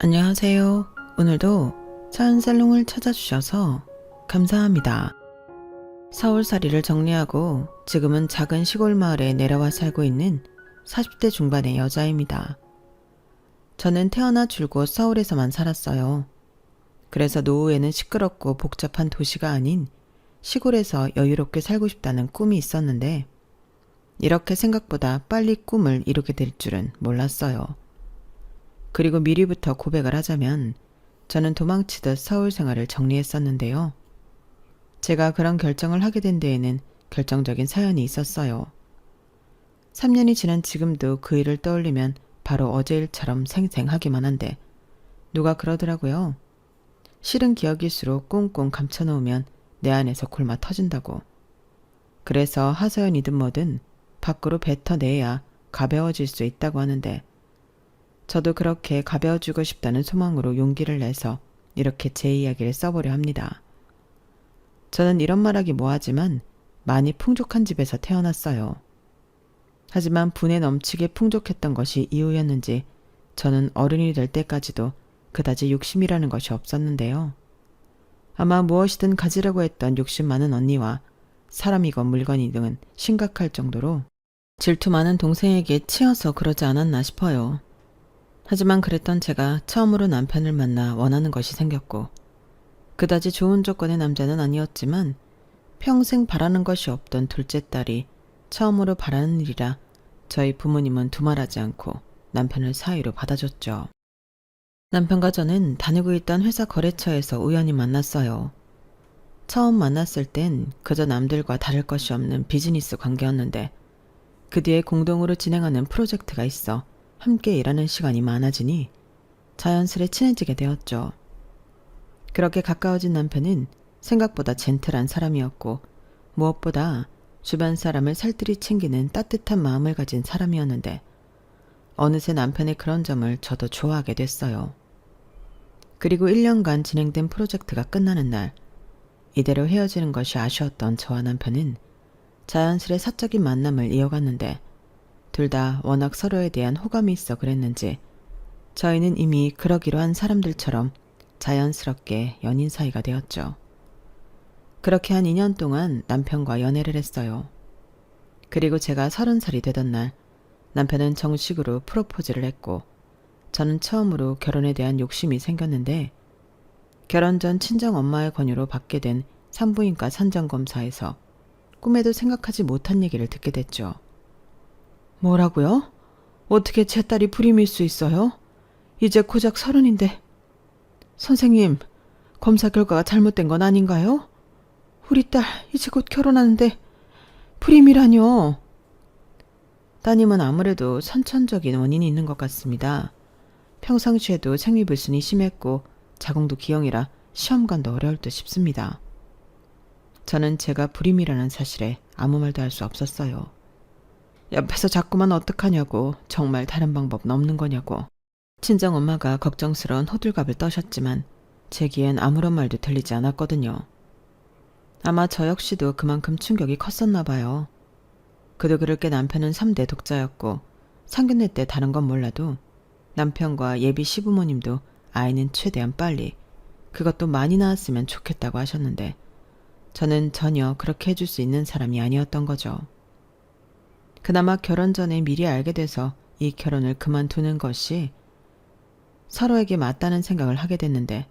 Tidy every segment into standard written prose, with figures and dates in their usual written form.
안녕하세요. 오늘도 차은살롱을 찾아주셔서 감사합니다. 서울살이를 정리하고 지금은 작은 시골 마을에 내려와 살고 있는 40대 중반의 여자입니다. 저는 태어나 줄곧 서울에서만 살았어요. 그래서 노후에는 시끄럽고 복잡한 도시가 아닌 시골에서 여유롭게 살고 싶다는 꿈이 있었는데 이렇게 생각보다 빨리 꿈을 이루게 될 줄은 몰랐어요. 그리고 미리부터 고백을 하자면 저는 도망치듯 서울 생활을 정리했었는데요. 제가 그런 결정을 하게 된 데에는 결정적인 사연이 있었어요. 3년이 지난 지금도 그 일을 떠올리면 바로 어제 일처럼 생생하기만 한데 누가 그러더라고요. 싫은 기억일수록 꽁꽁 감춰놓으면 내 안에서 골마 터진다고. 그래서 하소연이든 뭐든 밖으로 뱉어내야 가벼워질 수 있다고 하는데 저도 그렇게 가벼워지고 싶다는 소망으로 용기를 내서 이렇게 제 이야기를 써보려 합니다. 저는 이런 말하기 뭐하지만 많이 풍족한 집에서 태어났어요. 하지만 분에 넘치게 풍족했던 것이 이유였는지 저는 어른이 될 때까지도 그다지 욕심이라는 것이 없었는데요. 아마 무엇이든 가지려고 했던 욕심 많은 언니와 사람이건 물건이든 심각할 정도로 질투 많은 동생에게 치여서 그러지 않았나 싶어요. 하지만 그랬던 제가 처음으로 남편을 만나 원하는 것이 생겼고 그다지 좋은 조건의 남자는 아니었지만 평생 바라는 것이 없던 둘째 딸이 처음으로 바라는 일이라 저희 부모님은 두말하지 않고 남편을 사위로 받아줬죠. 남편과 저는 다니고 있던 회사 거래처에서 우연히 만났어요. 처음 만났을 땐 그저 남들과 다를 것이 없는 비즈니스 관계였는데 그 뒤에 공동으로 진행하는 프로젝트가 있어 함께 일하는 시간이 많아지니 자연스레 친해지게 되었죠. 그렇게 가까워진 남편은 생각보다 젠틀한 사람이었고 무엇보다 주변 사람을 살뜰히 챙기는 따뜻한 마음을 가진 사람이었는데 어느새 남편의 그런 점을 저도 좋아하게 됐어요. 그리고 1년간 진행된 프로젝트가 끝나는 날 이대로 헤어지는 것이 아쉬웠던 저와 남편은 자연스레 사적인 만남을 이어갔는데 둘 다 워낙 서로에 대한 호감이 있어 그랬는지 저희는 이미 그러기로 한 사람들처럼 자연스럽게 연인 사이가 되었죠. 그렇게 한 2년 동안 남편과 연애를 했어요. 그리고 제가 30살이 되던 날 남편은 정식으로 프로포즈를 했고 저는 처음으로 결혼에 대한 욕심이 생겼는데 결혼 전 친정 엄마의 권유로 받게 된 산부인과 산전검사에서 꿈에도 생각하지 못한 얘기를 듣게 됐죠. 뭐라고요? 어떻게 제 딸이 불임일 수 있어요? 이제 고작 30인데. 선생님, 검사 결과가 잘못된 건 아닌가요? 우리 딸 이제 곧 결혼하는데 불임이라뇨. 따님은 아무래도 선천적인 원인이 있는 것 같습니다. 평상시에도 생리불순이 심했고 자궁도 기형이라 시험관도 어려울 듯 싶습니다. 저는 제가 불임이라는 사실에 아무 말도 할 수 없었어요. 옆에서 자꾸만 어떡하냐고, 정말 다른 방법은 없는 거냐고. 친정엄마가 걱정스러운 호들갑을 떠셨지만 제기엔 아무런 말도 들리지 않았거든요. 아마 저 역시도 그만큼 충격이 컸었나 봐요. 그도 그럴 게 남편은 3대 독자였고 상견례 때 다른 건 몰라도 남편과 예비 시부모님도 아이는 최대한 빨리, 그것도 많이 낳았으면 좋겠다고 하셨는데 저는 전혀 그렇게 해줄 수 있는 사람이 아니었던 거죠. 그나마 결혼 전에 미리 알게 돼서 이 결혼을 그만두는 것이 서로에게 맞다는 생각을 하게 됐는데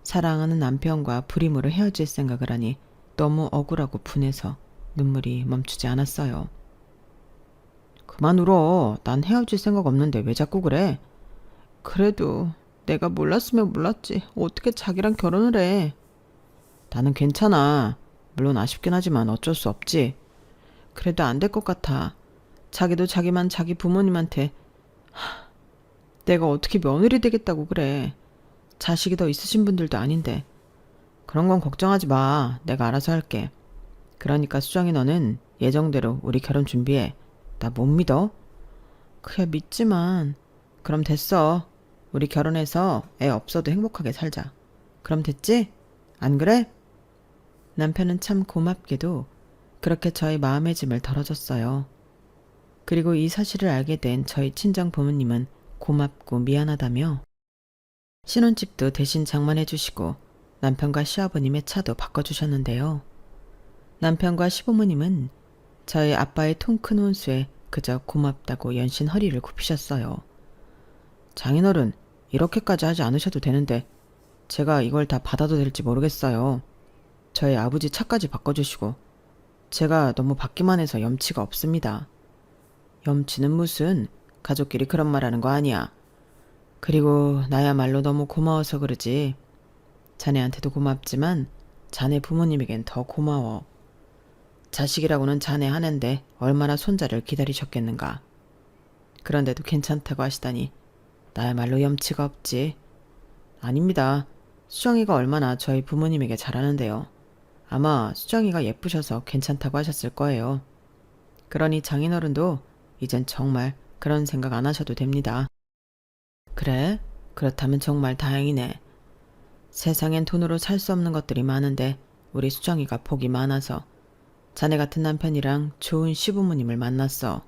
사랑하는 남편과 불임으로 헤어질 생각을 하니 너무 억울하고 분해서 눈물이 멈추지 않았어요. 그만 울어. 난 헤어질 생각 없는데 왜 자꾸 그래? 그래도 내가 몰랐으면 몰랐지. 어떻게 자기랑 결혼을 해. 나는 괜찮아. 물론 아쉽긴 하지만 어쩔 수 없지. 그래도 안 될 것 같아. 자기도 자기만 자기 부모님한테 내가 어떻게 며느리 되겠다고 그래. 자식이 더 있으신 분들도 아닌데. 그런 건 걱정하지 마. 내가 알아서 할게. 그러니까 수정이 너는 예정대로 우리 결혼 준비해. 나 못 믿어? 그야 믿지만. 그럼 됐어. 우리 결혼해서 애 없어도 행복하게 살자. 그럼 됐지? 안 그래? 남편은 참 고맙게도 그렇게 저의 마음의 짐을 덜어줬어요. 그리고 이 사실을 알게 된 저희 친정 부모님은 고맙고 미안하다며 신혼집도 대신 장만해 주시고 남편과 시아버님의 차도 바꿔주셨는데요. 남편과 시부모님은 저희 아빠의 통 큰 혼수에 그저 고맙다고 연신 허리를 굽히셨어요. 장인어른, 이렇게까지 하지 않으셔도 되는데 제가 이걸 다 받아도 될지 모르겠어요. 저희 아버지 차까지 바꿔주시고 제가 너무 받기만 해서 염치가 없습니다. 염치는 무슨, 가족끼리 그런 말 하는 거 아니야. 그리고 나야말로 너무 고마워서 그러지. 자네한테도 고맙지만 자네 부모님에겐 더 고마워. 자식이라고는 자네 하나인데 얼마나 손자를 기다리셨겠는가. 그런데도 괜찮다고 하시다니 나야말로 염치가 없지. 아닙니다. 수정이가 얼마나 저희 부모님에게 잘하는데요. 아마 수정이가 예쁘셔서 괜찮다고 하셨을 거예요. 그러니 장인어른도 이젠 정말 그런 생각 안 하셔도 됩니다. 그래? 그렇다면 정말 다행이네. 세상엔 돈으로 살 수 없는 것들이 많은데 우리 수정이가 복이 많아서 자네 같은 남편이랑 좋은 시부모님을 만났어.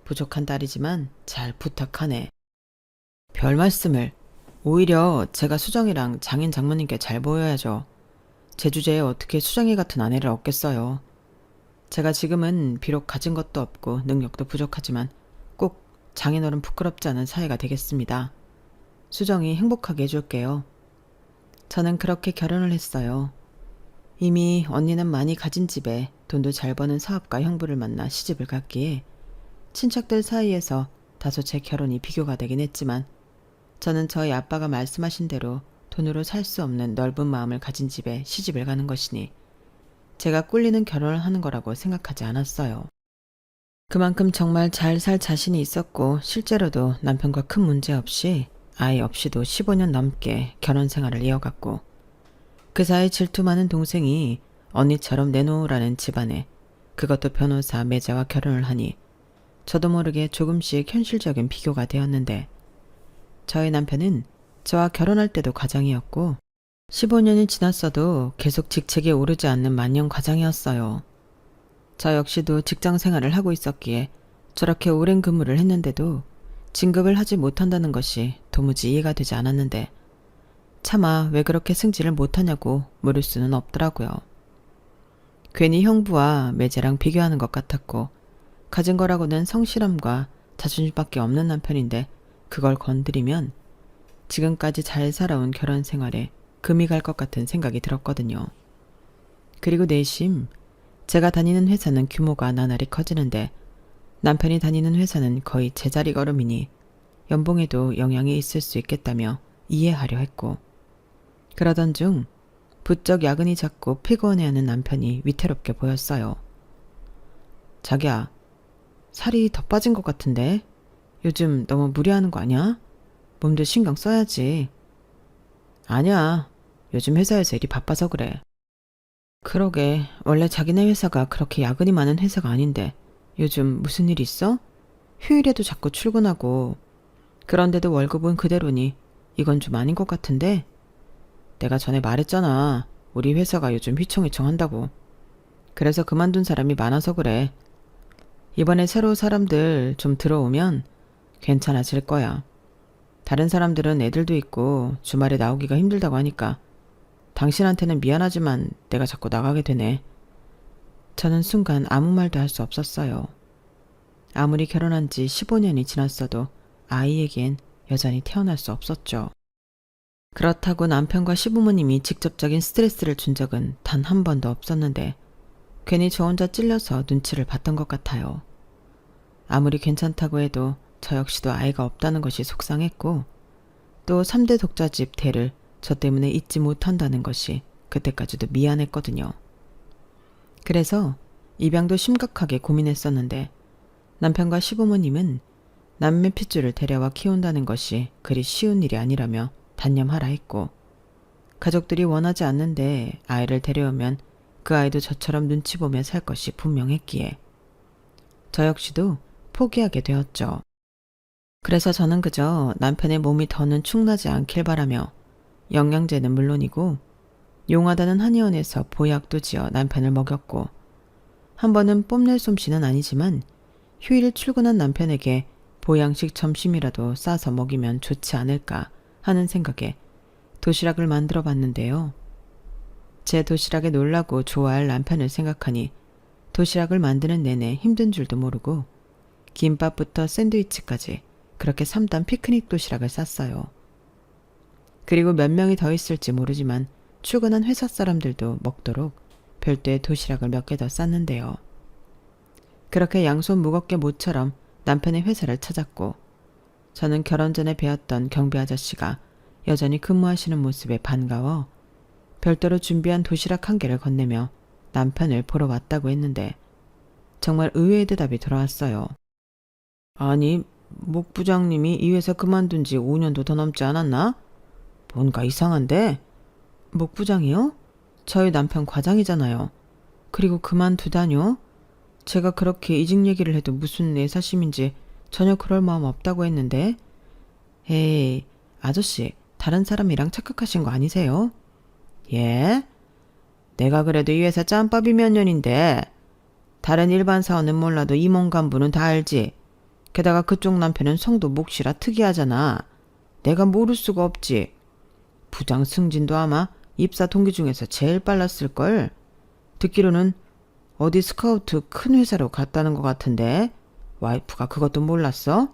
부족한 딸이지만 잘 부탁하네. 별 말씀을. 오히려 제가 수정이랑 장인 장모님께 잘 보여야죠. 제 주제에 어떻게 수정이 같은 아내를 얻겠어요. 제가 지금은 비록 가진 것도 없고 능력도 부족하지만 꼭 장인어른 부끄럽지 않은 사이가 되겠습니다. 수정이 행복하게 해줄게요. 저는 그렇게 결혼을 했어요. 이미 언니는 많이 가진 집에 돈도 잘 버는 사업가 형부를 만나 시집을 갔기에 친척들 사이에서 다소 제 결혼이 비교가 되긴 했지만 저는 저희 아빠가 말씀하신 대로 돈으로 살 수 없는 넓은 마음을 가진 집에 시집을 가는 것이니 제가 꿀리는 결혼을 하는 거라고 생각하지 않았어요. 그만큼 정말 잘 살 자신이 있었고 실제로도 남편과 큰 문제 없이 아이 없이도 15년 넘게 결혼 생활을 이어갔고 그 사이 질투 많은 동생이 언니처럼 내놓으라는 집안에 그것도 변호사 매자와 결혼을 하니 저도 모르게 조금씩 현실적인 비교가 되었는데 저희 남편은 저와 결혼할 때도 과장이었고 15년이 지났어도 계속 직책에 오르지 않는 만년 과장이었어요. 저 역시도 직장 생활을 하고 있었기에 저렇게 오랜 근무를 했는데도 진급을 하지 못한다는 것이 도무지 이해가 되지 않았는데 차마 왜 그렇게 승진을 못하냐고 물을 수는 없더라고요. 괜히 형부와 매제랑 비교하는 것 같았고 가진 거라고는 성실함과 자존심밖에 없는 남편인데 그걸 건드리면 지금까지 잘 살아온 결혼 생활에 금이 갈 것 같은 생각이 들었거든요. 그리고 내심 제가 다니는 회사는 규모가 나날이 커지는데 남편이 다니는 회사는 거의 제자리 걸음이니 연봉에도 영향이 있을 수 있겠다며 이해하려 했고 그러던 중 부쩍 야근이 잦고 피곤해하는 남편이 위태롭게 보였어요. 자기야, 살이 더 빠진 것 같은데 요즘 너무 무리하는 거 아니야? 몸도 신경 써야지. 아니야. 요즘 회사에서 일이 바빠서 그래. 그러게 원래 자기네 회사가 그렇게 야근이 많은 회사가 아닌데 요즘 무슨 일 있어? 휴일에도 자꾸 출근하고 그런데도 월급은 그대로니 이건 좀 아닌 것 같은데? 내가 전에 말했잖아. 우리 회사가 요즘 휘청휘청한다고. 그래서 그만둔 사람이 많아서 그래. 이번에 새로 사람들 좀 들어오면 괜찮아질 거야. 다른 사람들은 애들도 있고 주말에 나오기가 힘들다고 하니까 당신한테는 미안하지만 내가 자꾸 나가게 되네. 저는 순간 아무 말도 할 수 없었어요. 아무리 결혼한 지 15년이 지났어도 아이에겐 여전히 태어날 수 없었죠. 그렇다고 남편과 시부모님이 직접적인 스트레스를 준 적은 단 한 번도 없었는데 괜히 저 혼자 찔려서 눈치를 봤던 것 같아요. 아무리 괜찮다고 해도 저 역시도 아이가 없다는 것이 속상했고 또 3대 독자집 대를 저 때문에 잊지 못한다는 것이 그때까지도 미안했거든요. 그래서 입양도 심각하게 고민했었는데 남편과 시부모님은 남매 핏줄을 데려와 키운다는 것이 그리 쉬운 일이 아니라며 단념하라 했고 가족들이 원하지 않는데 아이를 데려오면 그 아이도 저처럼 눈치 보며 살 것이 분명했기에 저 역시도 포기하게 되었죠. 그래서 저는 그저 남편의 몸이 더는 축나지 않길 바라며 영양제는 물론이고 용하다는 한의원에서 보약도 지어 남편을 먹였고 한 번은 뽐낼 솜씨는 아니지만 휴일 출근한 남편에게 보양식 점심이라도 싸서 먹이면 좋지 않을까 하는 생각에 도시락을 만들어 봤는데요. 제 도시락에 놀라고 좋아할 남편을 생각하니 도시락을 만드는 내내 힘든 줄도 모르고 김밥부터 샌드위치까지 그렇게 3단 피크닉 도시락을 쌌어요. 그리고 몇 명이 더 있을지 모르지만 출근한 회사 사람들도 먹도록 별도의 도시락을 몇 개 더 쌌는데요. 그렇게 양손 무겁게 모처럼 남편의 회사를 찾았고 저는 결혼 전에 배웠던 경비 아저씨가 여전히 근무하시는 모습에 반가워 별도로 준비한 도시락 한 개를 건네며 남편을 보러 왔다고 했는데 정말 의외의 대답이 돌아왔어요. 아니, 목 부장님이 이 회사 그만둔 지 5년도 더 넘지 않았나? 뭔가 이상한데? 목 부장이요? 저희 남편 과장이잖아요. 그리고 그만두다뇨? 제가 그렇게 이직 얘기를 해도 무슨 애사심인지 전혀 그럴 마음 없다고 했는데. 에이, 아저씨, 다른 사람이랑 착각하신 거 아니세요? 예? 내가 그래도 이 회사 짬밥이 몇 년인데 다른 일반 사원은 몰라도 임원 간부는 다 알지. 게다가 그쪽 남편은 성도 몫이라 특이하잖아. 내가 모를 수가 없지. 부장 승진도 아마 입사 동기 중에서 제일 빨랐을걸. 듣기로는 어디 스카우트 큰 회사로 갔다는 것 같은데 와이프가 그것도 몰랐어?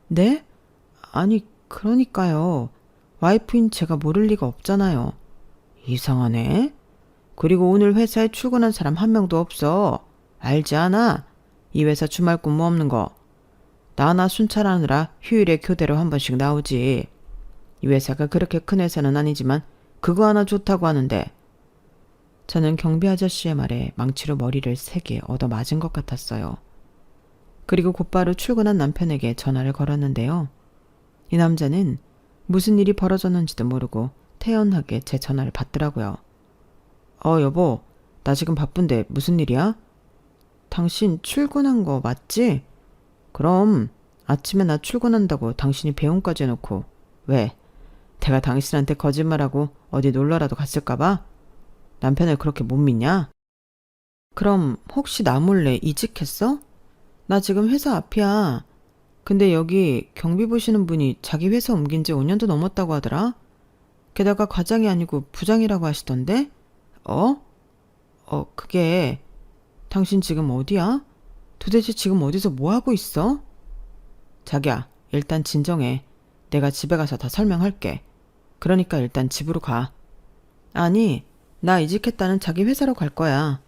네? 아니 그러니까요. 와이프인 제가 모를 리가 없잖아요. 이상하네. 그리고 오늘 회사에 출근한 사람 한 명도 없어. 알지 않아? 이 회사 주말 근무 없는 거. 나나 순찰하느라 휴일에 교대로 한 번씩 나오지. 이 회사가 그렇게 큰 회사는 아니지만 그거 하나 좋다고 하는데. 저는 경비 아저씨의 말에 망치로 머리를 3개 얻어맞은 것 같았어요. 그리고 곧바로 출근한 남편에게 전화를 걸었는데요. 이 남자는 무슨 일이 벌어졌는지도 모르고 태연하게 제 전화를 받더라고요. 여보, 나 지금 바쁜데 무슨 일이야? 당신 출근한 거 맞지? 그럼 아침에 나 출근한다고 당신이 배웅까지 해놓고 왜? 내가 당신한테 거짓말하고 어디 놀러라도 갔을까봐? 남편을 그렇게 못 믿냐? 그럼 혹시 나 몰래 이직했어? 나 지금 회사 앞이야. 근데 여기 경비 보시는 분이 자기 회사 옮긴 지 5년도 넘었다고 하더라. 게다가 과장이 아니고 부장이라고 하시던데? 그게 당신 지금 어디야? 도대체 지금 어디서 뭐 하고 있어? 자기야, 일단 진정해. 내가 집에 가서 다 설명할게. 그러니까 일단 집으로 가. 아니, 나 이직했다는 자기 회사로 갈 거야.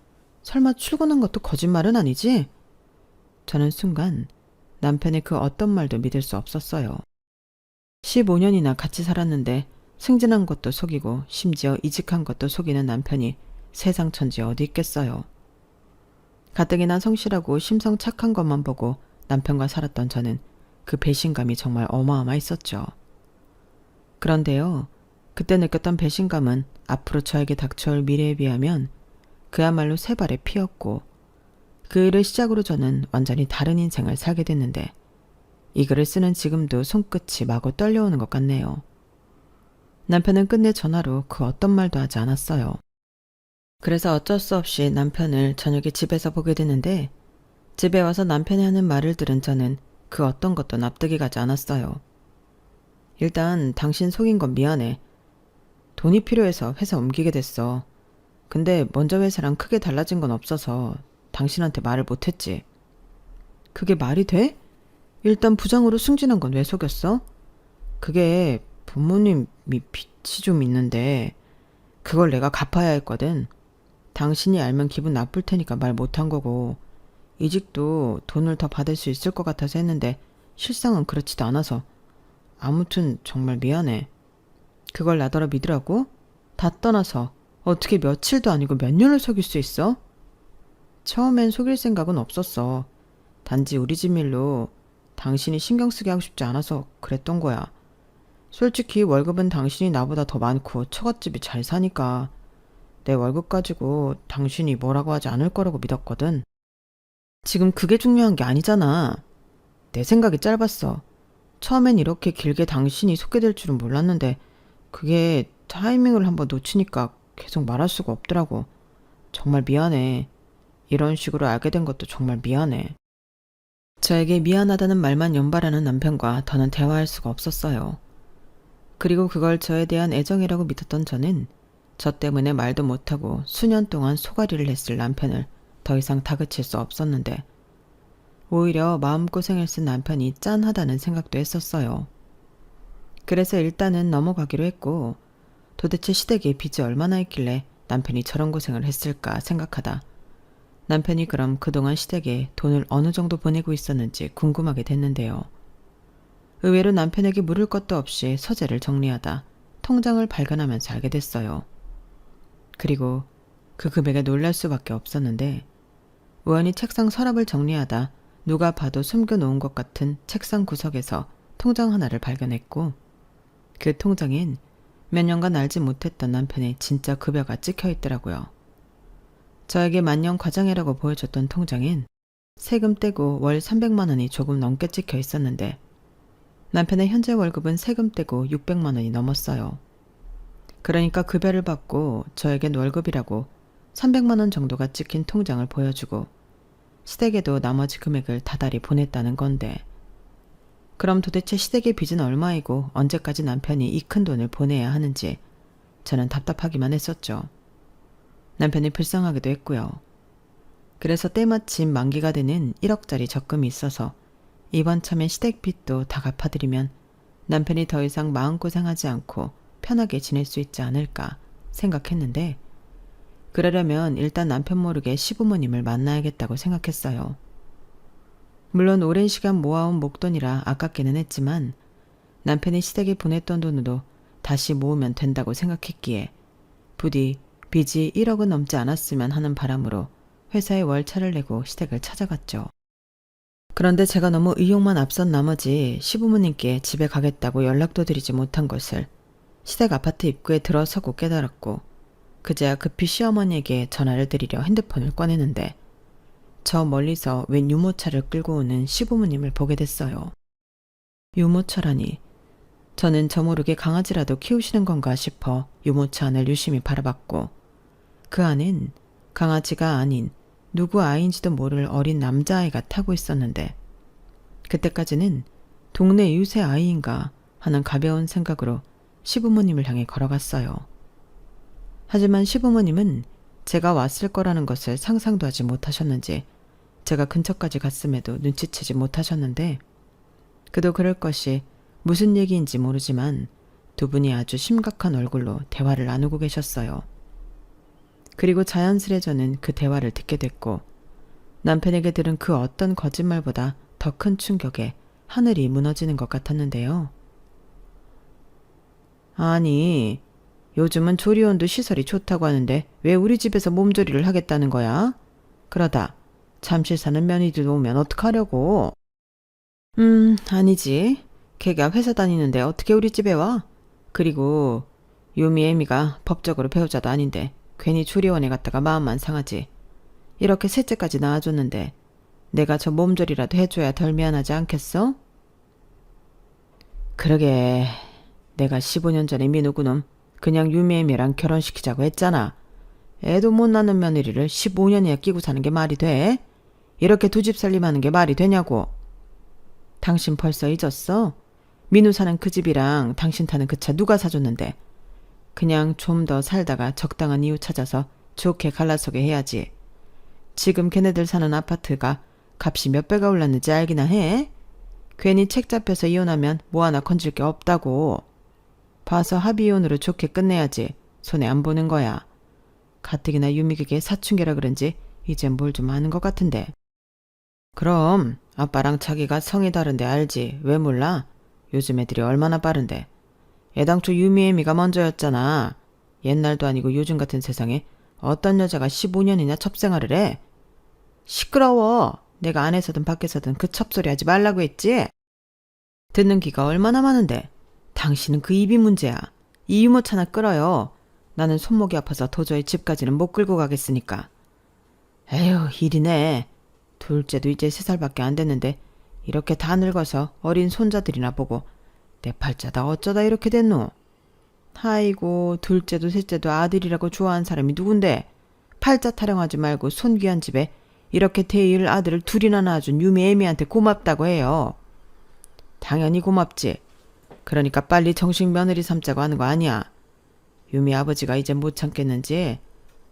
설마 출근한 것도 거짓말은 아니지? 저는 순간 남편의 그 어떤 말도 믿을 수 없었어요. 15년이나 같이 살았는데 승진한 것도 속이고 심지어 이직한 것도 속이는 남편이 세상 천지 어디 있겠어요. 가뜩이나 성실하고 심성 착한 것만 보고 남편과 살았던 저는 그 배신감이 정말 어마어마했었죠. 그런데요, 그때 느꼈던 배신감은 앞으로 저에게 닥쳐올 미래에 비하면 그야말로 새 발의 피였고 그 일을 시작으로 저는 완전히 다른 인생을 살게 됐는데 이 글을 쓰는 지금도 손끝이 마구 떨려오는 것 같네요. 남편은 끝내 전화로 그 어떤 말도 하지 않았어요. 그래서 어쩔 수 없이 남편을 저녁에 집에서 보게 되는데 집에 와서 남편이 하는 말을 들은 저는 그 어떤 것도 납득이 가지 않았어요. 일단 당신 속인 건 미안해. 돈이 필요해서 회사 옮기게 됐어. 근데 먼저 회사랑 크게 달라진 건 없어서 당신한테 말을 못했지. 그게 말이 돼? 일단 부장으로 승진한 건 왜 속였어? 그게 부모님이 빚이 좀 있는데 그걸 내가 갚아야 했거든. 당신이 알면 기분 나쁠 테니까 말 못한 거고 이직도 돈을 더 받을 수 있을 것 같아서 했는데 실상은 그렇지도 않아서 아무튼 정말 미안해. 그걸 나더러 믿으라고? 다 떠나서 어떻게 며칠도 아니고 몇 년을 속일 수 있어? 처음엔 속일 생각은 없었어. 단지 우리 집 일로 당신이 신경 쓰게 하고 싶지 않아서 그랬던 거야. 솔직히 월급은 당신이 나보다 더 많고 처갓집이 잘 사니까 내 월급 가지고 당신이 뭐라고 하지 않을 거라고 믿었거든. 지금 그게 중요한 게 아니잖아. 내 생각이 짧았어. 처음엔 이렇게 길게 당신이 소개될 줄은 몰랐는데 그게 타이밍을 한번 놓치니까 계속 말할 수가 없더라고. 정말 미안해. 이런 식으로 알게 된 것도 정말 미안해. 저에게 미안하다는 말만 연발하는 남편과 더는 대화할 수가 없었어요. 그리고 그걸 저에 대한 애정이라고 믿었던 저는 저 때문에 말도 못하고 수년 동안 소가리를 했을 남편을 더 이상 다그칠 수 없었는데 오히려 마음고생을 쓴 남편이 짠하다는 생각도 했었어요. 그래서 일단은 넘어가기로 했고 도대체 시댁에 빚이 얼마나 있길래 남편이 저런 고생을 했을까 생각하다 남편이 그럼 그동안 시댁에 돈을 어느 정도 보내고 있었는지 궁금하게 됐는데요. 의외로 남편에게 물을 것도 없이 서재를 정리하다 통장을 발견하면서 알게 됐어요. 그리고 그 금액에 놀랄 수밖에 없었는데 우연히 책상 서랍을 정리하다 누가 봐도 숨겨놓은 것 같은 책상 구석에서 통장 하나를 발견했고 그 통장엔 몇 년간 알지 못했던 남편의 진짜 급여가 찍혀 있더라고요. 저에게 만년 과장이라고 보여줬던 통장엔 세금 떼고 월 300만 원이 조금 넘게 찍혀 있었는데 남편의 현재 월급은 세금 떼고 600만 원이 넘었어요. 그러니까 급여를 받고 저에겐 월급이라고 300만 원 정도가 찍힌 통장을 보여주고 시댁에도 나머지 금액을 다달이 보냈다는 건데 그럼 도대체 시댁의 빚은 얼마이고 언제까지 남편이 이 큰 돈을 보내야 하는지 저는 답답하기만 했었죠. 남편이 불쌍하기도 했고요. 그래서 때마침 만기가 되는 1억짜리 적금이 있어서 이번 참에 시댁 빚도 다 갚아드리면 남편이 더 이상 마음고생하지 않고 편하게 지낼 수 있지 않을까 생각했는데 그러려면 일단 남편 모르게 시부모님을 만나야겠다고 생각했어요. 물론 오랜 시간 모아온 목돈이라 아깝기는 했지만 남편이 시댁에 보냈던 돈으로 다시 모으면 된다고 생각했기에 부디 빚이 1억은 넘지 않았으면 하는 바람으로 회사에 월차를 내고 시댁을 찾아갔죠. 그런데 제가 너무 의욕만 앞선 나머지 시부모님께 집에 가겠다고 연락도 드리지 못한 것을 시댁 아파트 입구에 들어서고 깨달았고 그제야 급히 시어머니에게 전화를 드리려 핸드폰을 꺼내는데 저 멀리서 웬 유모차를 끌고 오는 시부모님을 보게 됐어요. 유모차라니 저는 저 모르게 강아지라도 키우시는 건가 싶어 유모차 안을 유심히 바라봤고 그 안엔 강아지가 아닌 누구 아이인지도 모를 어린 남자아이가 타고 있었는데 그때까지는 동네 유세 아이인가 하는 가벼운 생각으로 시부모님을 향해 걸어갔어요. 하지만 시부모님은 제가 왔을 거라는 것을 상상도 하지 못하셨는지 제가 근처까지 갔음에도 눈치채지 못하셨는데 그도 그럴 것이 무슨 얘기인지 모르지만 두 분이 아주 심각한 얼굴로 대화를 나누고 계셨어요. 그리고 자연스레 저는 그 대화를 듣게 됐고 남편에게 들은 그 어떤 거짓말보다 더 큰 충격에 하늘이 무너지는 것 같았는데요. 아니, 요즘은 조리원도 시설이 좋다고 하는데 왜 우리 집에서 몸조리를 하겠다는 거야? 그러다 잠실 사는 며느리들 오면 어떡하려고? 아니지. 걔가 회사 다니는데 어떻게 우리 집에 와? 그리고 유미 애미가 법적으로 배우자도 아닌데 괜히 조리원에 갔다가 마음만 상하지. 이렇게 셋째까지 낳아줬는데 내가 저 몸조리라도 해줘야 덜 미안하지 않겠어? 그러게 내가 15년 전에 민우 그놈 그냥 유미 애미랑 결혼시키자고 했잖아. 애도 못 낳는 며느리를 15년이나 끼고 사는 게 말이 돼? 이렇게 두 집 살림하는 게 말이 되냐고. 당신 벌써 잊었어? 민우 사는 그 집이랑 당신 타는 그 차 누가 사줬는데. 그냥 좀 더 살다가 적당한 이유 찾아서 좋게 갈라서게 해야지. 지금 걔네들 사는 아파트가 값이 몇 배가 올랐는지 알기나 해? 괜히 책 잡혀서 이혼하면 뭐 하나 건질 게 없다고. 봐서 합의이혼으로 좋게 끝내야지. 손해 안 보는 거야. 가뜩이나 유미에게 사춘기라 그런지 이젠 뭘 좀 아는 것 같은데. 그럼 아빠랑 자기가 성이 다른데 알지. 왜 몰라? 요즘 애들이 얼마나 빠른데. 애당초 유미 애미가 먼저였잖아. 옛날도 아니고 요즘 같은 세상에 어떤 여자가 15년이나 첩생활을 해. 시끄러워. 내가 안에서든 밖에서든 그 첩소리 하지 말라고 했지. 듣는 귀가 얼마나 많은데. 당신은 그 입이 문제야. 이 유모차나 끌어요. 나는 손목이 아파서 도저히 집까지는 못 끌고 가겠으니까. 에휴, 일이네. 둘째도 이제 3살밖에 안 됐는데 이렇게 다 늙어서 어린 손자들이나 보고 내 팔자다 어쩌다 이렇게 됐노. 아이고, 둘째도 셋째도 아들이라고 좋아하는 사람이 누군데. 팔자 타령하지 말고 손귀한 집에 이렇게 대일 아들을 둘이나 낳아준 유미 애미한테 고맙다고 해요. 당연히 고맙지. 그러니까 빨리 정식 며느리 삼자고 하는 거 아니야. 유미 아버지가 이제 못 참겠는지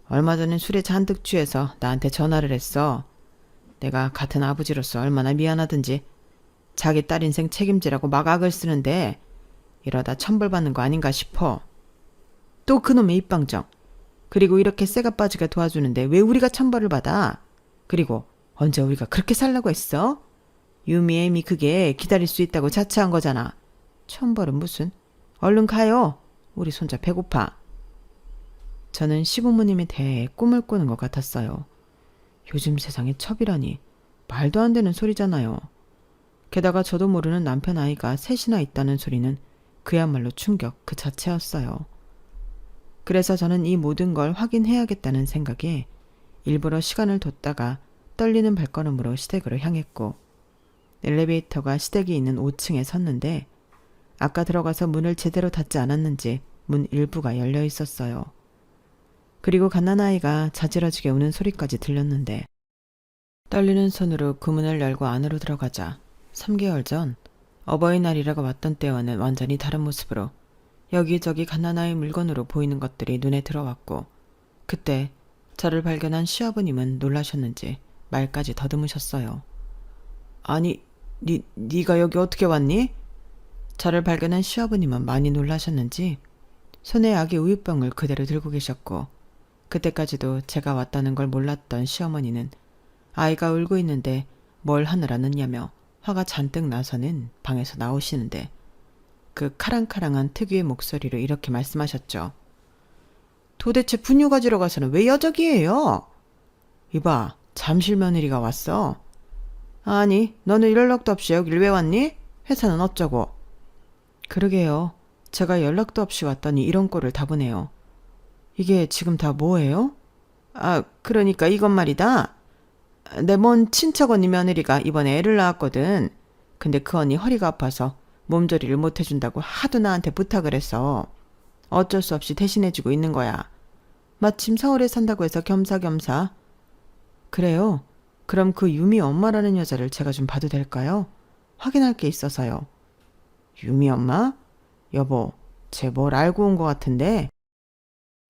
얼마 전엔 술에 잔뜩 취해서 나한테 전화를 했어. 내가 같은 아버지로서 얼마나 미안하든지 자기 딸 인생 책임지라고 막 악을 쓰는데 이러다 천벌받는 거 아닌가 싶어. 또 그놈의 입방정. 그리고 이렇게 쇠가 빠지게 도와주는데 왜 우리가 천벌을 받아? 그리고 언제 우리가 그렇게 살라고 했어? 유미 애미 그게 기다릴 수 있다고 자처한 거잖아. 천벌은 무슨. 얼른 가요. 우리 손자 배고파. 저는 시부모님에 대해 꿈을 꾸는 것 같았어요. 요즘 세상에 첩이라니 말도 안 되는 소리잖아요. 게다가 저도 모르는 남편 아이가 셋이나 있다는 소리는 그야말로 충격 그 자체였어요. 그래서 저는 이 모든 걸 확인해야겠다는 생각에 일부러 시간을 뒀다가 떨리는 발걸음으로 시댁으로 향했고 엘리베이터가 시댁이 있는 5층에 섰는데 아까 들어가서 문을 제대로 닫지 않았는지 문 일부가 열려 있었어요. 그리고 갓난아이가 자지러지게 우는 소리까지 들렸는데 떨리는 손으로 그 문을 열고 안으로 들어가자 3개월 전 어버이날이라고 왔던 때와는 완전히 다른 모습으로 여기저기 갓난아이 물건으로 보이는 것들이 눈에 들어왔고 그때 저를 발견한 시아버님은 놀라셨는지 말까지 더듬으셨어요. 아니, 네가 여기 어떻게 왔니? 저를 발견한 시아버님은 많이 놀라셨는지 손에 아기 우유병을 그대로 들고 계셨고 그때까지도 제가 왔다는 걸 몰랐던 시어머니는 아이가 울고 있는데 뭘 하느라 늦냐며 화가 잔뜩 나서는 방에서 나오시는데 그 카랑카랑한 특유의 목소리로 이렇게 말씀하셨죠. 도대체 분유 가지러 가서는 왜 여적이에요? 이봐, 잠실 며느리가 왔어. 아니, 너는 연락도 없이 여길 왜 왔니? 회사는 어쩌고? 그러게요. 제가 연락도 없이 왔더니 이런 꼴을 다 보네요. 이게 지금 다 뭐예요? 아, 그러니까 이건 말이다. 내 먼 친척 언니 며느리가 이번에 애를 낳았거든. 근데 그 언니 허리가 아파서 몸조리를 못 해준다고 하도 나한테 부탁을 해서 어쩔 수 없이 대신해주고 있는 거야. 마침 서울에 산다고 해서 겸사겸사. 그래요? 그럼 그 유미 엄마라는 여자를 제가 좀 봐도 될까요? 확인할 게 있어서요. 유미 엄마? 여보, 쟤 뭘 알고 온 것 같은데?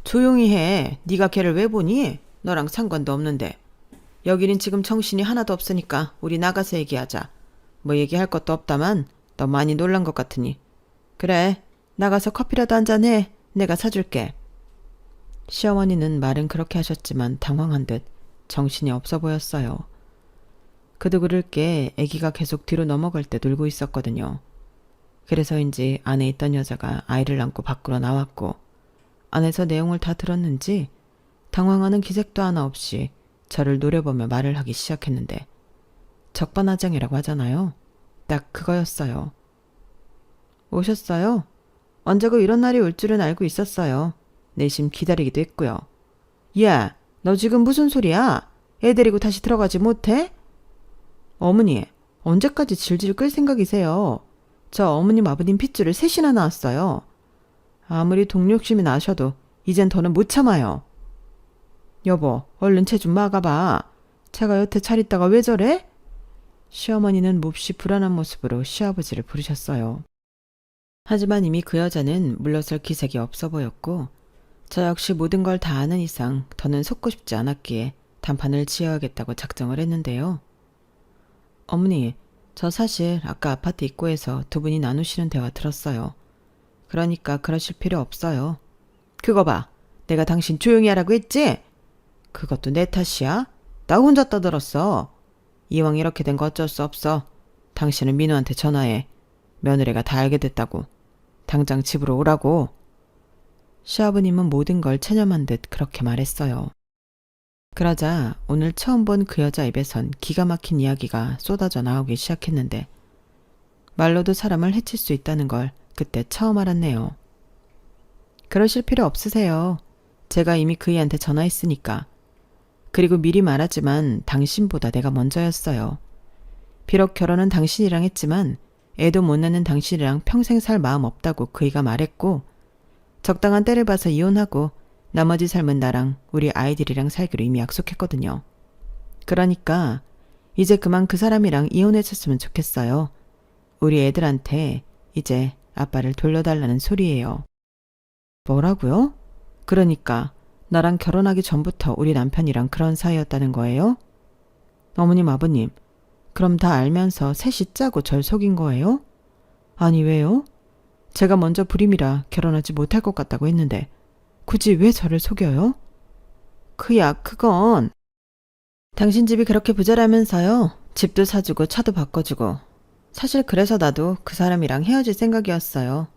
조용히 해. 네가 걔를 왜 보니? 너랑 상관도 없는데. 여기는 지금 정신이 하나도 없으니까 우리 나가서 얘기하자. 뭐 얘기할 것도 없다만 너 많이 놀란 것 같으니. 그래, 나가서 커피라도 한잔해. 내가 사줄게. 시어머니는 말은 그렇게 하셨지만 당황한 듯 정신이 없어 보였어요. 그도 그럴 게 아기가 계속 뒤로 넘어갈 때 놀고 있었거든요. 그래서인지 안에 있던 여자가 아이를 안고 밖으로 나왔고 안에서 내용을 다 들었는지 당황하는 기색도 하나 없이 저를 노려보며 말을 하기 시작했는데 적반하장이라고 하잖아요. 딱 그거였어요. 오셨어요? 언제고 이런 날이 올 줄은 알고 있었어요. 내심 기다리기도 했고요. 야, 너 지금 무슨 소리야? 애 데리고 다시 들어가지 못해? 어머니, 언제까지 질질 끌 생각이세요? 저 어머님 아버님 핏줄을 셋이나 낳았어요. 아무리 동료욕심이 나셔도 이젠 더는 못 참아요. 여보, 얼른 쟤 좀 막아봐. 제가 여태 잘 있다가 왜 저래? 시어머니는 몹시 불안한 모습으로 시아버지를 부르셨어요. 하지만 이미 그 여자는 물러설 기색이 없어 보였고 저 역시 모든 걸 다 아는 이상 더는 속고 싶지 않았기에 단판을 지어야겠다고 작정을 했는데요. 어머니, 저 사실 아까 아파트 입구에서 두 분이 나누시는 대화 들었어요. 그러니까 그러실 필요 없어요. 그거 봐. 내가 당신 조용히 하라고 했지? 그것도 내 탓이야? 나 혼자 떠들었어. 이왕 이렇게 된 거 어쩔 수 없어. 당신은 민우한테 전화해. 며느리가 다 알게 됐다고. 당장 집으로 오라고. 시아버님은 모든 걸 체념한 듯 그렇게 말했어요. 그러자 오늘 처음 본 그 여자 입에선 기가 막힌 이야기가 쏟아져 나오기 시작했는데 말로도 사람을 해칠 수 있다는 걸 그때 처음 알았네요. 그러실 필요 없으세요. 제가 이미 그이한테 전화했으니까. 그리고 미리 말하지만 당신보다 내가 먼저였어요. 비록 결혼은 당신이랑 했지만 애도 못 낳는 당신이랑 평생 살 마음 없다고 그이가 말했고 적당한 때를 봐서 이혼하고 나머지 삶은 나랑 우리 아이들이랑 살기로 이미 약속했거든요. 그러니까 이제 그만 그 사람이랑 이혼했었으면 좋겠어요. 우리 애들한테 이제 아빠를 돌려달라는 소리예요. 뭐라고요? 그러니까 나랑 결혼하기 전부터 우리 남편이랑 그런 사이였다는 거예요? 어머님, 아버님, 그럼 다 알면서 셋이 짜고 절 속인 거예요? 아니, 왜요? 제가 먼저 불임이라 결혼하지 못할 것 같다고 했는데 굳이 왜 저를 속여요? 그건 당신 집이 그렇게 부자라면서요. 집도 사주고 차도 바꿔주고. 사실 그래서 나도 그 사람이랑 헤어질 생각이었어요.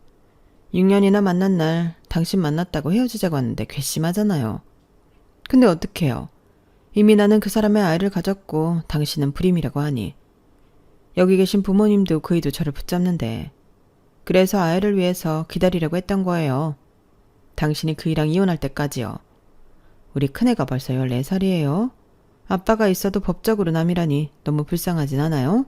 6년이나 만난 날 당신 만났다고 헤어지자고 하는데 괘씸하잖아요. 근데 어떡해요. 이미 나는 그 사람의 아이를 가졌고 당신은 불임이라고 하니. 여기 계신 부모님도 그이도 저를 붙잡는데. 그래서 아이를 위해서 기다리려고 했던 거예요. 당신이 그이랑 이혼할 때까지요. 우리 큰애가 벌써 14살이에요. 아빠가 있어도 법적으로 남이라니 너무 불쌍하진 않아요?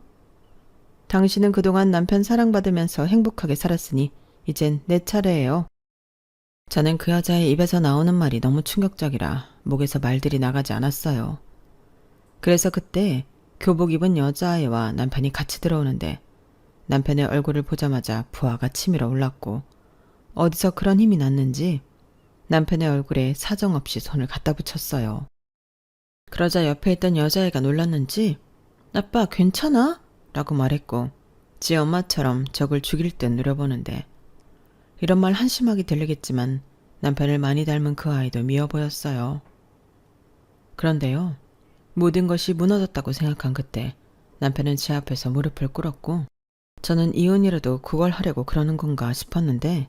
당신은 그동안 남편 사랑받으면서 행복하게 살았으니 이젠 내 차례예요. 저는 그 여자의 입에서 나오는 말이 너무 충격적이라 목에서 말들이 나가지 않았어요. 그래서 그때 교복 입은 여자아이와 남편이 같이 들어오는데 남편의 얼굴을 보자마자 부하가 치밀어 올랐고 어디서 그런 힘이 났는지 남편의 얼굴에 사정없이 손을 갖다 붙였어요. 그러자 옆에 있던 여자애가 놀랐는지 아빠 괜찮아? 라고 말했고 지 엄마처럼 적을 죽일 듯 노려보는데 이런 말 한심하게 들리겠지만 남편을 많이 닮은 그 아이도 미워 보였어요. 그런데요. 모든 것이 무너졌다고 생각한 그때 남편은 제 앞에서 무릎을 꿇었고 저는 이혼이라도 그걸 하려고 그러는 건가 싶었는데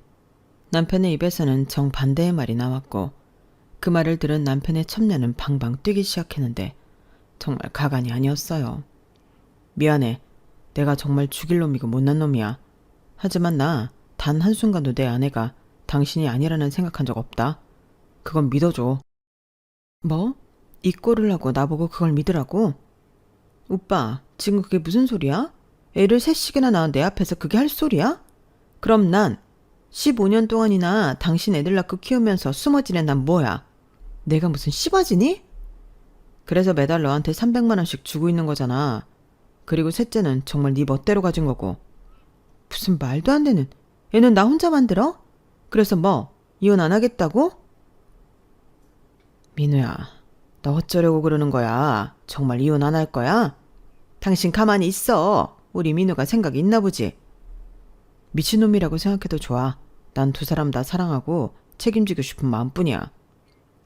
남편의 입에서는 정반대의 말이 나왔고 그 말을 들은 남편의 첩녀는 방방 뛰기 시작했는데 정말 가관이 아니었어요. 미안해. 내가 정말 죽일 놈이고 못난 놈이야. 하지만 나 단 한순간도 내 아내가 당신이 아니라는 생각한 적 없다. 그건 믿어줘. 뭐? 이 꼴을 하고 나보고 그걸 믿으라고? 오빠, 지금 그게 무슨 소리야? 애를 셋씩이나 낳은 내 앞에서 그게 할 소리야? 그럼 난 15년 동안이나 당신 애들 낳고 키우면서 숨어 지낸 난 뭐야? 내가 무슨 씨바지니? 그래서 매달 너한테 300만 원씩 주고 있는 거잖아. 그리고 셋째는 정말 네 멋대로 가진 거고. 무슨 말도 안 되는. 애는 나 혼자 만들어? 그래서 뭐 이혼 안 하겠다고? 민우야, 너 어쩌려고 그러는 거야? 정말 이혼 안 할 거야? 당신 가만히 있어. 우리 민우가 생각이 있나 보지. 미친놈이라고 생각해도 좋아. 난 두 사람 다 사랑하고 책임지고 싶은 마음뿐이야.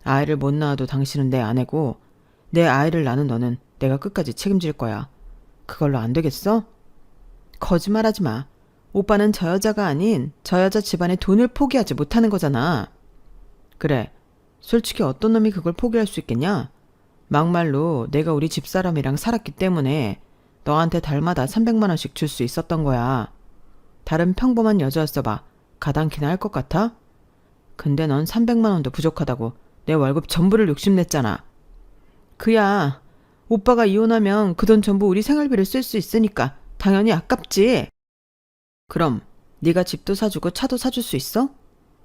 아이를 못 낳아도 당신은 내 아내고 내 아이를 낳는 너는 내가 끝까지 책임질 거야. 그걸로 안 되겠어? 거짓말하지 마. 오빠는 저 여자가 아닌 저 여자 집안의 돈을 포기하지 못하는 거잖아. 그래. 솔직히 어떤 놈이 그걸 포기할 수 있겠냐? 막말로 내가 우리 집사람이랑 살았기 때문에 너한테 달마다 300만 원씩 줄 수 있었던 거야. 다른 평범한 여자였어 봐. 가당키나 할 것 같아? 근데 넌 300만 원도 부족하다고 내 월급 전부를 욕심냈잖아. 그야 오빠가 이혼하면 그 돈 전부 우리 생활비를 쓸 수 있으니까 당연히 아깝지. 그럼 네가 집도 사주고 차도 사줄 수 있어?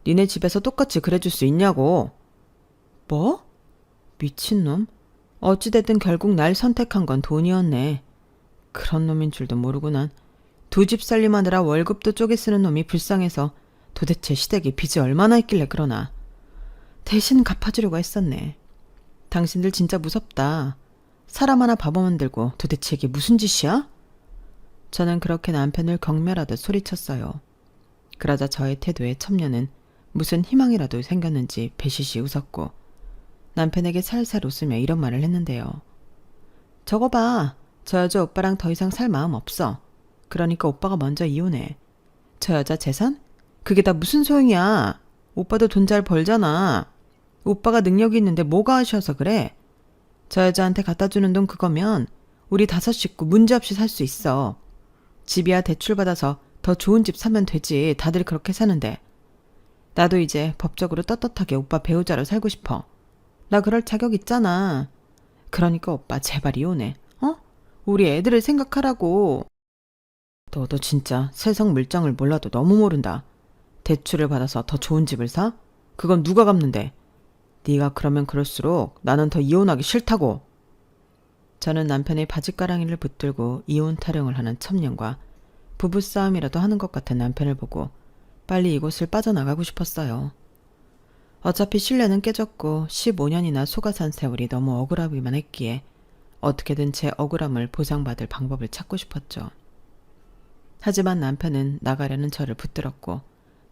니네 집에서 똑같이 그래줄 수 있냐고. 뭐? 미친놈? 어찌됐든 결국 날 선택한 건 돈이었네. 그런 놈인 줄도 모르고 난 두 집 살림하느라 월급도 쪼개 쓰는 놈이 불쌍해서 도대체 시댁에 빚이 얼마나 있길래 그러나. 대신 갚아주려고 했었네. 당신들 진짜 무섭다. 사람 하나 바보 만들고 도대체 이게 무슨 짓이야? 저는 그렇게 남편을 경멸하듯 소리쳤어요. 그러자 저의 태도에 첩녀는 무슨 희망이라도 생겼는지 배시시 웃었고 남편에게 살살 웃으며 이런 말을 했는데요. 저거 봐. 저 여자 오빠랑 더 이상 살 마음 없어. 그러니까 오빠가 먼저 이혼해. 저 여자 재산? 그게 다 무슨 소용이야. 오빠도 돈 잘 벌잖아. 오빠가 능력이 있는데 뭐가 아쉬워서 그래. 저 여자한테 갖다 주는 돈 그거면 우리 5 식구 문제없이 살 수 있어. 집이야 대출받아서 더 좋은 집 사면 되지. 다들 그렇게 사는데. 나도 이제 법적으로 떳떳하게 오빠 배우자로 살고 싶어. 나 그럴 자격 있잖아. 그러니까 오빠 제발 이혼해. 어? 우리 애들을 생각하라고. 너도 진짜 세상 물정을 몰라도 너무 모른다. 대출을 받아서 더 좋은 집을 사? 그건 누가 갚는데. 네가 그러면 그럴수록 나는 더 이혼하기 싫다고. 저는 남편의 바짓가랑이를 붙들고 이혼 타령을 하는 첩년과 부부싸움이라도 하는 것 같은 남편을 보고 빨리 이곳을 빠져나가고 싶었어요. 어차피 신뢰는 깨졌고 15년이나 속아 산 세월이 너무 억울하기만 했기에 어떻게든 제 억울함을 보상받을 방법을 찾고 싶었죠. 하지만 남편은 나가려는 저를 붙들었고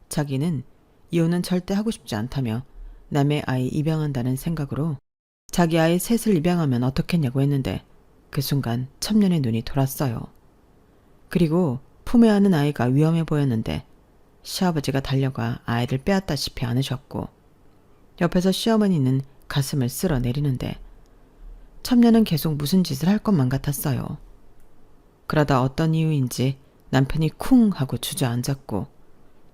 자기는 이혼은 절대 하고 싶지 않다며 남의 아이 입양한다는 생각으로 자기 아이 셋을 입양하면 어떻겠냐고 했는데 그 순간 첩년의 눈이 돌았어요. 그리고 품에 안은 아이가 위험해 보였는데 시아버지가 달려가 아이를 빼앗다시피 안으셨고 옆에서 시어머니는 가슴을 쓸어내리는데 첩년은 계속 무슨 짓을 할 것만 같았어요. 그러다 어떤 이유인지 남편이 쿵 하고 주저앉았고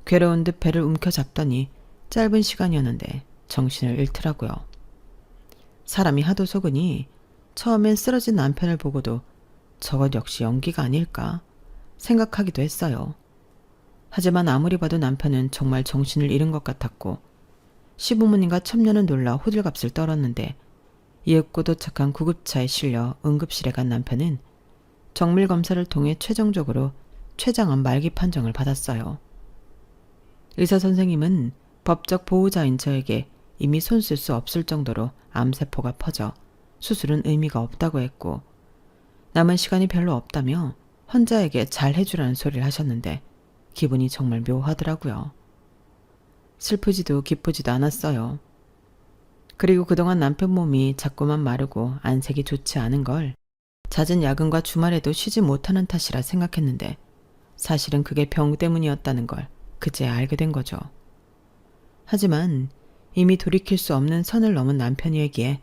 괴로운 듯 배를 움켜잡더니 짧은 시간이었는데 정신을 잃더라고요. 사람이 하도 속으니 처음엔 쓰러진 남편을 보고도 저것 역시 연기가 아닐까 생각하기도 했어요. 하지만 아무리 봐도 남편은 정말 정신을 잃은 것 같았고 시부모님과 첩년은 놀라 호들갑을 떨었는데 이윽고 도착한 구급차에 실려 응급실에 간 남편은 정밀검사를 통해 최종적으로 췌장암 말기 판정을 받았어요. 의사 선생님은 법적 보호자인 저에게 이미 손 쓸 수 없을 정도로 암세포가 퍼져 수술은 의미가 없다고 했고 남은 시간이 별로 없다며 환자에게 잘 해주라는 소리를 하셨는데 기분이 정말 묘하더라고요. 슬프지도 기쁘지도 않았어요. 그리고 그동안 남편 몸이 자꾸만 마르고 안색이 좋지 않은 걸 잦은 야근과 주말에도 쉬지 못하는 탓이라 생각했는데 사실은 그게 병 때문이었다는 걸 그제야 알게 된 거죠. 하지만 이미 돌이킬 수 없는 선을 넘은 남편이기에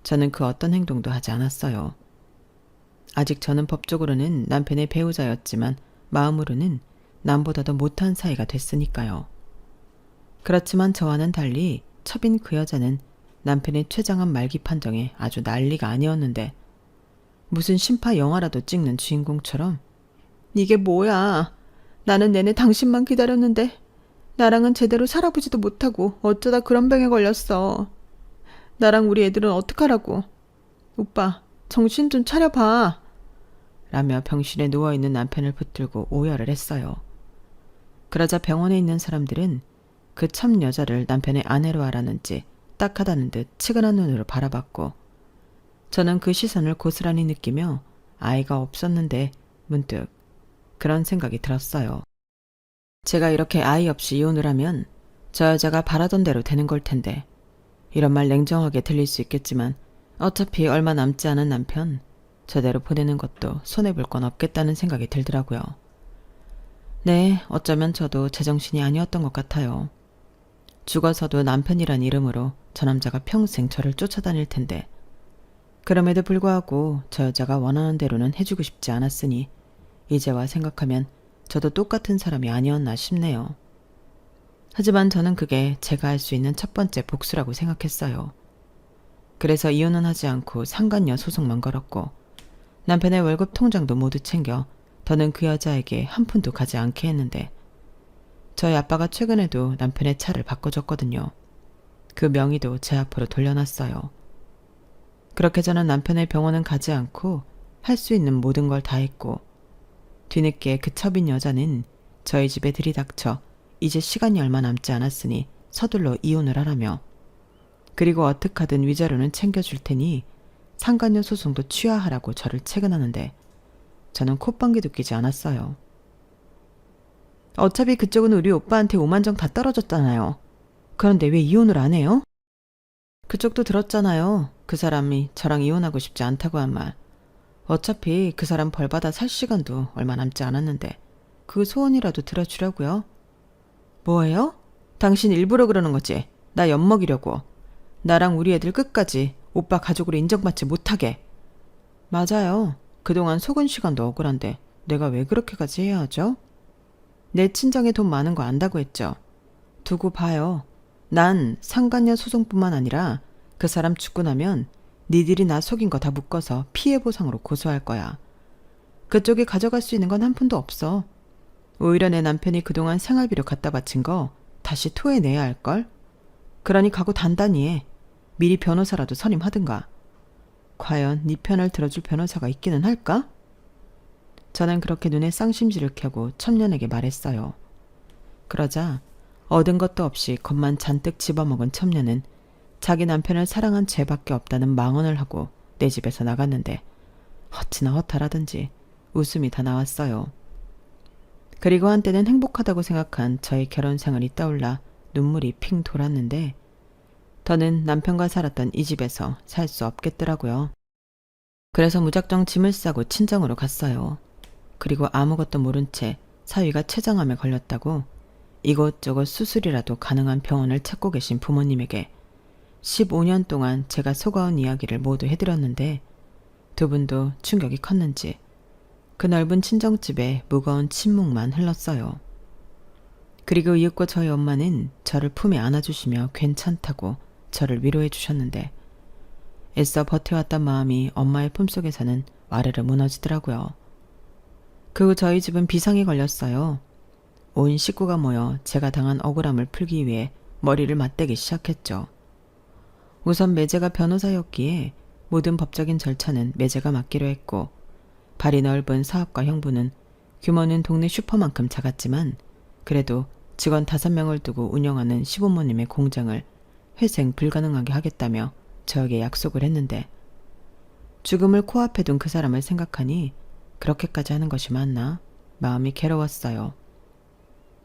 저는 그 어떤 행동도 하지 않았어요. 아직 저는 법적으로는 남편의 배우자였지만 마음으로는 남보다도 못한 사이가 됐으니까요. 그렇지만 저와는 달리 첩인 그 여자는 남편의 췌장암 말기 판정에 아주 난리가 아니었는데 무슨 심파 영화라도 찍는 주인공처럼 이게 뭐야. 나는 내내 당신만 기다렸는데 나랑은 제대로 살아보지도 못하고 어쩌다 그런 병에 걸렸어. 나랑 우리 애들은 어떡하라고. 오빠 정신 좀 차려봐. 라며 병실에 누워있는 남편을 붙들고 오열을 했어요. 그러자 병원에 있는 사람들은 그 참 여자를 남편의 아내로 알았는지 딱하다는 듯 치근한 눈으로 바라봤고 저는 그 시선을 고스란히 느끼며 아이가 없었는데 문득 그런 생각이 들었어요. 제가 이렇게 아이 없이 이혼을 하면 저 여자가 바라던 대로 되는 걸 텐데 이런 말 냉정하게 들릴 수 있겠지만 어차피 얼마 남지 않은 남편 저대로 보내는 것도 손해볼 건 없겠다는 생각이 들더라고요. 네, 어쩌면 저도 제정신이 아니었던 것 같아요. 죽어서도 남편이란 이름으로 저 남자가 평생 저를 쫓아다닐 텐데 그럼에도 불구하고 저 여자가 원하는 대로는 해주고 싶지 않았으니 이제와 생각하면 저도 똑같은 사람이 아니었나 싶네요. 하지만 저는 그게 제가 할 수 있는 첫 번째 복수라고 생각했어요. 그래서 이혼은 하지 않고 상간녀 소송만 걸었고 남편의 월급 통장도 모두 챙겨 더는 그 여자에게 한 푼도 가지 않게 했는데 저희 아빠가 최근에도 남편의 차를 바꿔줬거든요. 그 명의도 제 앞으로 돌려놨어요. 그렇게 저는 남편의 병원은 가지 않고 할 수 있는 모든 걸 다 했고 뒤늦게 그 첩인 여자는 저희 집에 들이닥쳐 이제 시간이 얼마 남지 않았으니 서둘러 이혼을 하라며 그리고 어떡하든 위자료는 챙겨줄 테니 상간녀 소송도 취하하라고 저를 채근하는데 저는 콧방귀도 끼지 않았어요. 어차피 그쪽은 우리 오빠한테 오만정 다 떨어졌잖아요. 그런데 왜 이혼을 안 해요? 그쪽도 들었잖아요. 그 사람이 저랑 이혼하고 싶지 않다고 한 말. 어차피 그 사람 벌받아 살 시간도 얼마 남지 않았는데 그 소원이라도 들어주려고요. 뭐예요? 당신 일부러 그러는 거지. 나 엿먹이려고. 나랑 우리 애들 끝까지 오빠 가족으로 인정받지 못하게. 맞아요. 그동안 속은 시간도 억울한데 내가 왜 그렇게까지 해야 하죠? 내 친정에 돈 많은 거 안다고 했죠. 두고 봐요. 난 상간녀 소송뿐만 아니라 그 사람 죽고 나면 니들이 나 속인 거 다 묶어서 피해 보상으로 고소할 거야. 그쪽이 가져갈 수 있는 건 한 푼도 없어. 오히려 내 남편이 그동안 생활비로 갖다 바친 거 다시 토해내야 할걸? 그러니 각오 단단히 해. 미리 변호사라도 선임하든가. 과연 네 편을 들어줄 변호사가 있기는 할까? 저는 그렇게 눈에 쌍심지를 켜고 첨년에게 말했어요. 그러자 얻은 것도 없이 겁만 잔뜩 집어먹은 첨년은 자기 남편을 사랑한 죄밖에 없다는 망언을 하고 내 집에서 나갔는데 어찌나 허탈하던지 웃음이 다 나왔어요. 그리고 한때는 행복하다고 생각한 저의 결혼 생활이 떠올라 눈물이 핑 돌았는데 더는 남편과 살았던 이 집에서 살 수 없겠더라고요. 그래서 무작정 짐을 싸고 친정으로 갔어요. 그리고 아무것도 모른 채 사위가 췌장암에 걸렸다고 이곳저곳 수술이라도 가능한 병원을 찾고 계신 부모님에게 15년 동안 제가 속아온 이야기를 모두 해드렸는데 두 분도 충격이 컸는지 그 넓은 친정집에 무거운 침묵만 흘렀어요. 그리고 이윽고 저희 엄마는 저를 품에 안아주시며 괜찮다고 저를 위로해 주셨는데 애써 버텨왔던 마음이 엄마의 품속에서는 와르르 무너지더라고요. 그 후 저희 집은 비상이 걸렸어요. 온 식구가 모여 제가 당한 억울함을 풀기 위해 머리를 맞대기 시작했죠. 우선 매제가 변호사였기에 모든 법적인 절차는 매제가 맡기로 했고 발이 넓은 사업가 형부는 규모는 동네 슈퍼만큼 작았지만 그래도 직원 5명을 두고 운영하는 시부모님의 공장을 회생 불가능하게 하겠다며 저에게 약속을 했는데 죽음을 코앞에 둔 그 사람을 생각하니 그렇게까지 하는 것이 맞나? 마음이 괴로웠어요.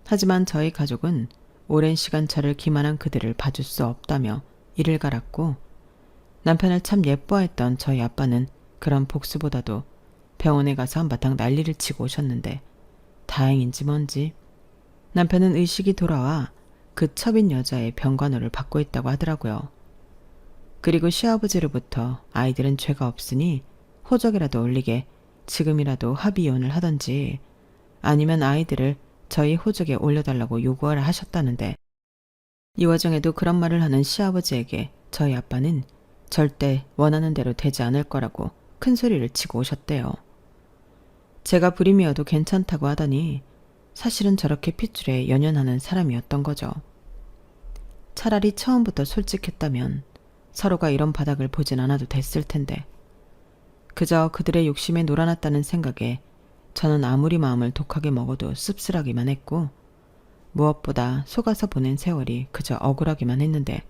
하지만 저희 가족은 오랜 시간 저를 기만한 그들을 봐줄 수 없다며 이를 갈았고 남편을 참 예뻐했던 저희 아빠는 그런 복수보다도 병원에 가서 한바탕 난리를 치고 오셨는데 다행인지 뭔지 남편은 의식이 돌아와 그 첩인 여자의 병간호를 받고 있다고 하더라고요. 그리고 시아버지로부터 아이들은 죄가 없으니 호적이라도 올리게 지금이라도 합의이혼을 하던지 아니면 아이들을 저희 호적에 올려달라고 요구하라 하셨다는데 이 와중에도 그런 말을 하는 시아버지에게 저희 아빠는 절대 원하는 대로 되지 않을 거라고 큰 소리를 치고 오셨대요. 제가 불임이어도 괜찮다고 하더니 사실은 저렇게 핏줄에 연연하는 사람이었던 거죠. 차라리 처음부터 솔직했다면 서로가 이런 바닥을 보진 않아도 됐을 텐데 그저 그들의 욕심에 놀아났다는 생각에 저는 아무리 마음을 독하게 먹어도 씁쓸하기만 했고 무엇보다 속아서 보낸 세월이 그저 억울하기만 했는데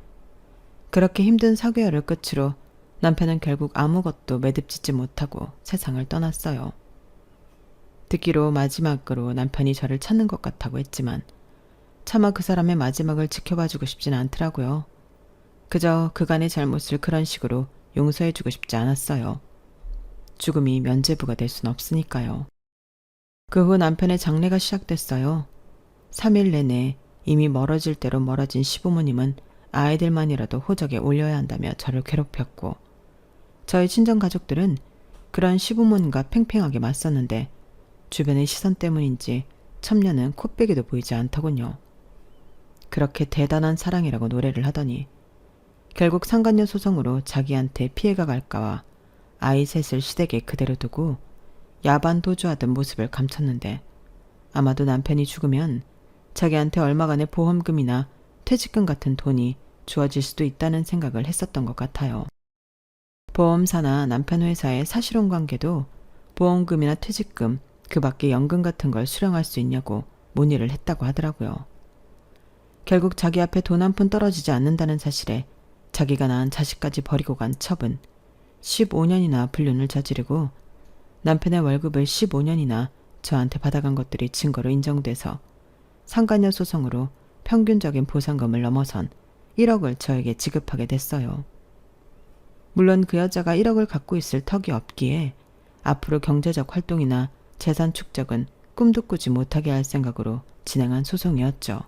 그렇게 힘든 4개월을 끝으로 남편은 결국 아무것도 매듭짓지 못하고 세상을 떠났어요. 듣기로 마지막으로 남편이 저를 찾는 것 같다고 했지만 차마 그 사람의 마지막을 지켜봐주고 싶진 않더라고요. 그저 그간의 잘못을 그런 식으로 용서해주고 싶지 않았어요. 죽음이 면죄부가 될 순 없으니까요. 그 후 남편의 장례가 시작됐어요. 3일 내내 이미 멀어질 대로 멀어진 시부모님은 아이들만이라도 호적에 올려야 한다며 저를 괴롭혔고 저희 친정가족들은 그런 시부모님과 팽팽하게 맞섰는데 주변의 시선 때문인지 첨녀는 코빼기도 보이지 않더군요. 그렇게 대단한 사랑이라고 노래를 하더니 결국 상간녀 소송으로 자기한테 피해가 갈까와 아이 셋을 시댁에 그대로 두고 야반 도주하던 모습을 감췄는데 아마도 남편이 죽으면 자기한테 얼마간의 보험금이나 퇴직금 같은 돈이 주어질 수도 있다는 생각을 했었던 것 같아요. 보험사나 남편 회사의 사실혼 관계도 보험금이나 퇴직금, 그 밖에 연금 같은 걸 수령할 수 있냐고 문의를 했다고 하더라고요. 결국 자기 앞에 돈 한 푼 떨어지지 않는다는 사실에 자기가 낳은 자식까지 버리고 간 첩은 15년이나 불륜을 저지르고 남편의 월급을 15년이나 저한테 받아간 것들이 증거로 인정돼서 상간녀 소송으로 평균적인 보상금을 넘어선 1억을 저에게 지급하게 됐어요. 물론 그 여자가 1억을 갖고 있을 턱이 없기에 앞으로 경제적 활동이나 재산 축적은 꿈도 꾸지 못하게 할 생각으로 진행한 소송이었죠.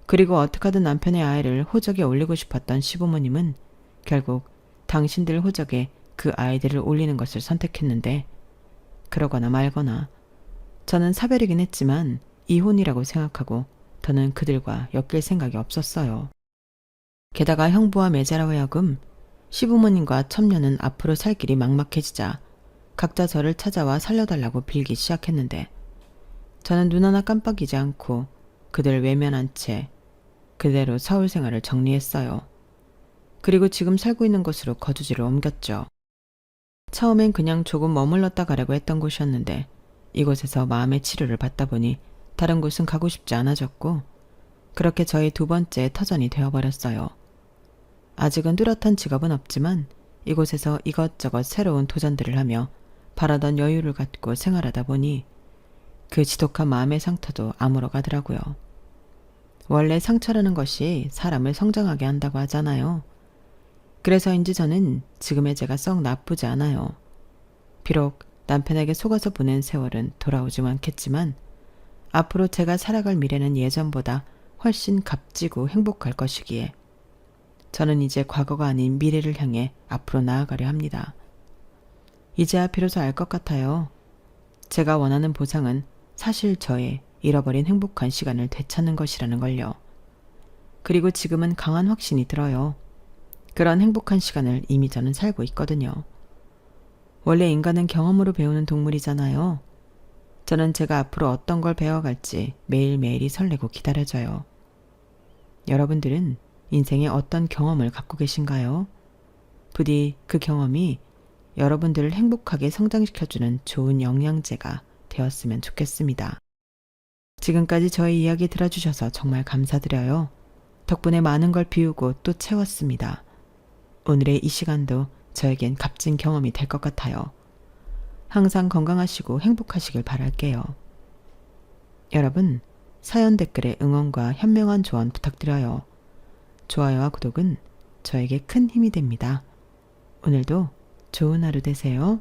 그리고 어떻게든 남편의 아이를 호적에 올리고 싶었던 시부모님은 결국 당신들 호적에 그 아이들을 올리는 것을 선택했는데 그러거나 말거나 저는 사별이긴 했지만 이혼이라고 생각하고 더는 그들과 엮일 생각이 없었어요. 게다가 형부와 매제라고 하여금 시부모님과 첨녀는 앞으로 살 길이 막막해지자 각자 저를 찾아와 살려달라고 빌기 시작했는데 저는 눈 하나 깜빡이지 않고 그들을 외면한 채 그대로 서울 생활을 정리했어요. 그리고 지금 살고 있는 곳으로 거주지를 옮겼죠. 처음엔 그냥 조금 머물렀다 가려고 했던 곳이었는데 이곳에서 마음의 치료를 받다 보니 다른 곳은 가고 싶지 않아졌고 그렇게 저희 두 번째 터전이 되어버렸어요. 아직은 뚜렷한 직업은 없지만 이곳에서 이것저것 새로운 도전들을 하며 바라던 여유를 갖고 생활하다 보니 그 지독한 마음의 상처도 아물어 가더라고요. 원래 상처라는 것이 사람을 성장하게 한다고 하잖아요. 그래서인지 저는 지금의 제가 썩 나쁘지 않아요. 비록 남편에게 속아서 보낸 세월은 돌아오지 않겠지만 앞으로 제가 살아갈 미래는 예전보다 훨씬 값지고 행복할 것이기에 저는 이제 과거가 아닌 미래를 향해 앞으로 나아가려 합니다. 이제야 비로소 알 것 같아요. 제가 원하는 보상은 사실 저의 잃어버린 행복한 시간을 되찾는 것이라는 걸요. 그리고 지금은 강한 확신이 들어요. 그런 행복한 시간을 이미 저는 살고 있거든요. 원래 인간은 경험으로 배우는 동물이잖아요. 저는 제가 앞으로 어떤 걸 배워갈지 매일매일이 설레고 기다려져요. 여러분들은 인생에 어떤 경험을 갖고 계신가요? 부디 그 경험이 여러분들을 행복하게 성장시켜주는 좋은 영양제가 되었으면 좋겠습니다. 지금까지 저희 이야기 들어주셔서 정말 감사드려요. 덕분에 많은 걸 비우고 또 채웠습니다. 오늘의 이 시간도 저에겐 값진 경험이 될 것 같아요. 항상 건강하시고 행복하시길 바랄게요. 여러분, 사연 댓글에 응원과 현명한 조언 부탁드려요. 좋아요와 구독은 저에게 큰 힘이 됩니다. 오늘도 좋은 하루 되세요.